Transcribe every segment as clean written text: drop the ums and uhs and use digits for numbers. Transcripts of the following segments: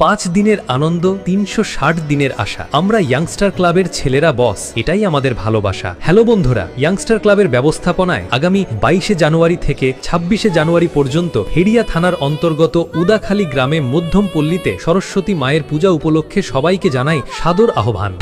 5 দিনের আনন্দ 360 দিনের আশা। আমরা ইয়াংস্টার ক্লাবের ছেলেরা বস, এটাই আমাদের ভালোবাসা। হ্যালো বন্ধুরা, ইয়াংস্টার ক্লাবের ব্যবস্থাপনায় আগামী 22শে জানুয়ারি থেকে 26শে জানুয়ারি পর্যন্ত হেড়িয়া থানার অন্তর্গত উদাখালী গ্রামে মধ্যম পল্লীতে সরস্বতী মায়ের পূজা উপলক্ষে সবাইকে জানাই সাদর আহ্বান।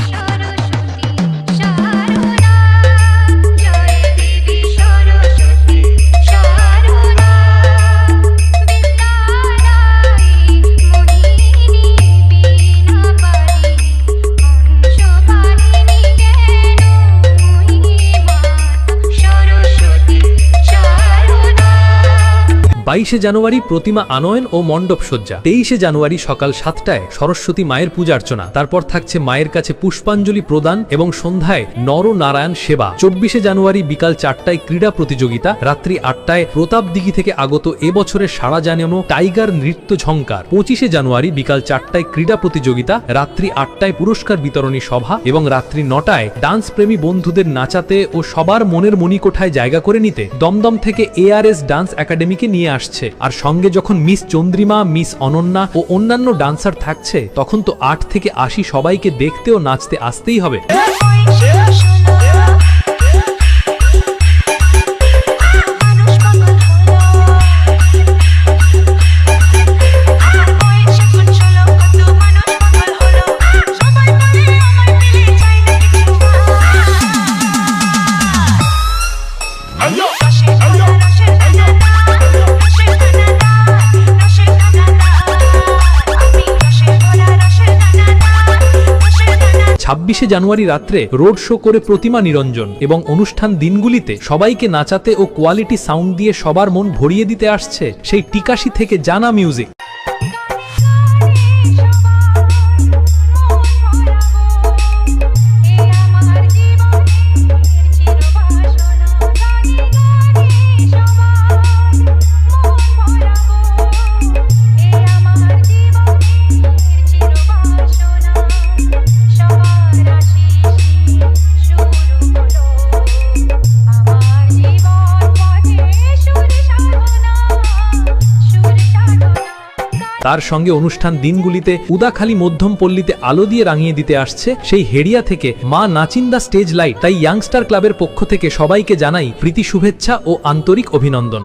বাইশে জানুয়ারি প্রতিমা আনয়ন ও মণ্ডপ সজ্জা। 23শে জানুয়ারি সকাল 7টায় সরস্বতী মায়ের পূজার্চনা। তারপর থাকছে মায়ের কাছে পুষ্পাঞ্জলি প্রদান এবং সন্ধ্যায় নরনারায়ণ সেবা। 24শে জানুয়ারি বিকাল 4টায় ক্রীড়া প্রতিযোগিতা। রাত্রি 8টায় প্রতাপদিঘি থেকে আগত এবছরের সাড়া জানানো টাইগার নৃত্য ঝঙ্কার। 25শে জানুয়ারি বিকাল 4টায় ক্রীড়া প্রতিযোগিতা। রাত্রি 8টায় পুরস্কার বিতরণী সভা এবং রাত্রি 9টায় ডান্স প্রেমী বন্ধুদের নাচাতে ও সবার মনের মণিকোঠায় জায়গা করে নিতে দমদম থেকে ARS ডান্স একাডেমিকে নিয়ে আসছে। আর সঙ্গে যখন মিস চন্দ্রিমা, মিস অনন্যা ও অন্যান্য ডান্সার থাকছে, তখন তো 8 থেকে 80 সবাইকে দেখতে ও নাচতে আসতেই হবে। ছাব্বিশে জানুয়ারি রাত্রে রোড শো করে প্রতিমা নিরঞ্জন এবং অনুষ্ঠান দিনগুলিতে সবাইকে নাচাতে ও কোয়ালিটি সাউন্ড দিয়ে সবার মন ভরিয়ে দিতে আসছে সেই টিকাশি থেকে জানা মিউজিক। তার সঙ্গে অনুষ্ঠান দিনগুলিতে উদাখালী মধ্যম পল্লীতে আলো দিয়ে রাঙিয়ে দিতে আসছে সেই হেড়িয়া থেকে মা নাচিন্দা স্টেজ লাইট। তাই ইয়াংস্টার ক্লাবের পক্ষ থেকে সবাইকে জানাই প্রীতি শুভেচ্ছা ও আন্তরিক অভিনন্দন।